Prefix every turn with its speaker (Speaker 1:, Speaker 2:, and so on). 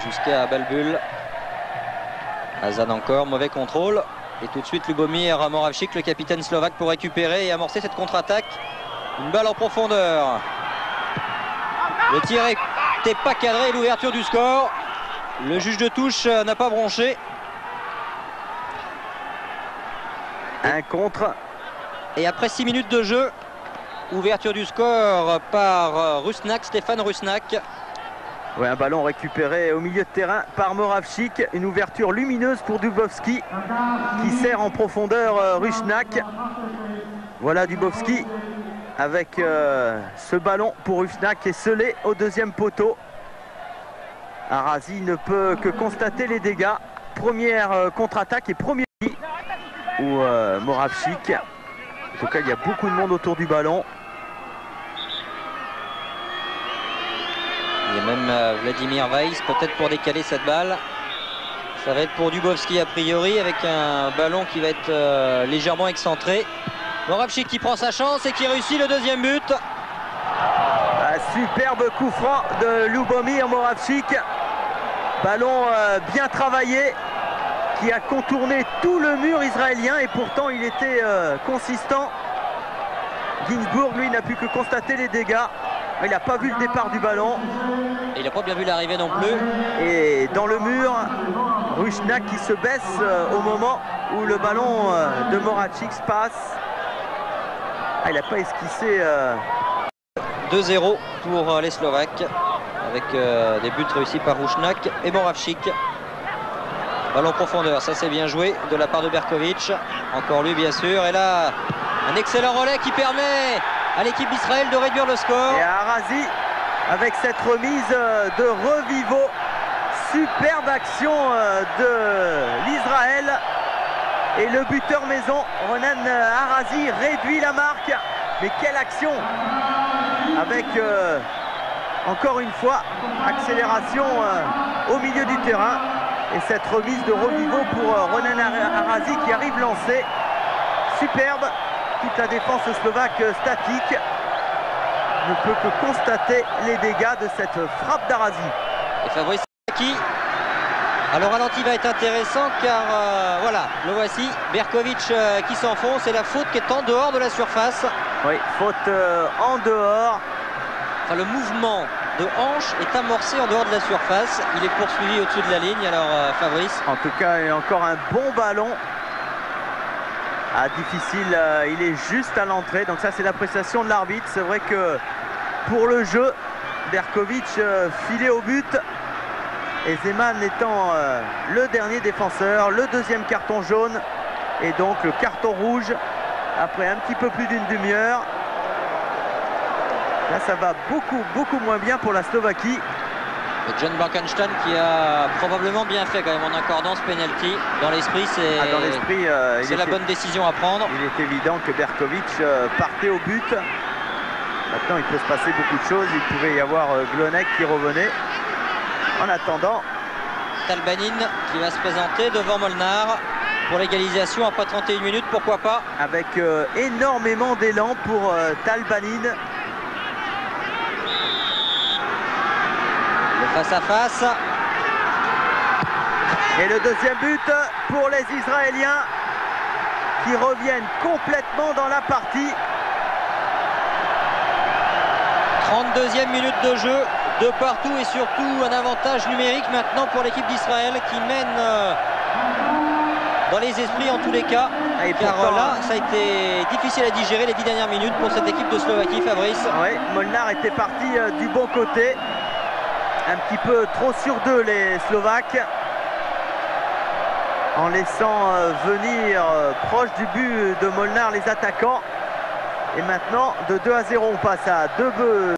Speaker 1: jusqu'à Balbul. Hazan encore, mauvais contrôle. Et tout de suite Lubomir Moravchik, le capitaine slovaque, pour récupérer et amorcer cette contre-attaque. Une balle en profondeur. Le tir n'était pas cadré, l'ouverture du score. Le juge de touche n'a pas bronché.
Speaker 2: Un contre.
Speaker 1: Et après 6 minutes de jeu, ouverture du score par Rusnak, Stéphane Rusnak.
Speaker 2: Ouais, un ballon récupéré au milieu de terrain par Moravchik. Une ouverture lumineuse pour Dubovski qui sert en profondeur Rusnak. Voilà Dubovski avec ce ballon pour Rusnak et scellé au deuxième poteau. Arazi ne peut que constater les dégâts. Première contre-attaque et premier où Moravchik. En tout cas, il y a beaucoup de monde autour du ballon.
Speaker 1: Il y a même Vladimir Weiss, peut-être pour décaler cette balle. Ça va être pour Dubovski a priori, avec un ballon qui va être légèrement excentré. Moravchik qui prend sa chance et qui réussit le deuxième but.
Speaker 2: Un superbe coup franc de Lubomir Moravchik. Ballon bien travaillé, qui a contourné tout le mur israélien et pourtant il était consistant. Ginsburg, lui, n'a pu que constater les dégâts. Il n'a pas vu le départ du ballon.
Speaker 1: Et il n'a pas bien vu l'arrivée non plus.
Speaker 2: Et dans le mur, Rusnak qui se baisse au moment où le ballon de Moravchik se passe. Ah, il n'a pas esquissé.
Speaker 1: 2-0 pour les Slovaques, avec des buts réussis par Rusnak et Moravchik. Ballon profondeur, ça c'est bien joué de la part de Berkovic. Encore lui bien sûr. Et là, un excellent relais qui permet à l'équipe d'Israël de réduire le score.
Speaker 2: Et Arazi avec cette remise de Revivo. Superbe action de l'Israël. Et le buteur maison, Ronen Arazi, réduit la marque. Mais quelle action! Avec encore une fois accélération au milieu du terrain. Et cette remise de Revivo pour Ronen Arazi qui arrive lancé. Superbe. Toute la défense slovaque statique ne peut que constater les dégâts de cette frappe d'Arazi.
Speaker 1: Et Fabrice qui, alors ralenti, va être intéressant car voilà, le voici, Berkovic qui s'enfonce et la faute qui est en dehors de la surface.
Speaker 2: Oui, faute en dehors.
Speaker 1: Enfin, le mouvement de hanche est amorcé en dehors de la surface. Il est poursuivi au-dessus de la ligne. Alors Fabrice.
Speaker 2: En tout cas, il y a encore un bon ballon. Ah, difficile, il est juste à l'entrée. Donc ça, c'est l'appréciation de l'arbitre. C'est vrai que pour le jeu, Berkovic filé au but. Et Zeman étant le dernier défenseur, le deuxième carton jaune. Et donc le carton rouge après un petit peu plus d'une demi-heure. Là, ça va beaucoup moins bien pour la Slovaquie.
Speaker 1: Et John Blankenstein qui a probablement bien fait quand même en accordant ce penalty. Dans l'esprit, c'est la bonne décision à prendre.
Speaker 2: Il est évident que Berkovic partait au but. Maintenant, il peut se passer beaucoup de choses. Il pouvait y avoir Glonek qui revenait. En attendant,
Speaker 1: Talbanin qui va se présenter devant Molnar pour l'égalisation après 31 minutes, pourquoi pas.
Speaker 2: Avec énormément d'élan pour Talbanin.
Speaker 1: Face à face.
Speaker 2: Et le deuxième but pour les Israéliens qui reviennent complètement dans la partie.
Speaker 1: 32e minute de jeu, de partout et surtout un avantage numérique maintenant pour l'équipe d'Israël qui mène dans les esprits en tous les cas.
Speaker 2: Et
Speaker 1: car
Speaker 2: pourtant,
Speaker 1: là, ça a été difficile à digérer les 10 dernières minutes pour cette équipe de Slovaquie, Fabrice.
Speaker 2: Oui, Molnar était parti du bon côté. Un petit peu trop sur deux les Slovaques, en laissant venir proche du but de Molnar les attaquants. Et maintenant de 2-0 on passe à 2 buts.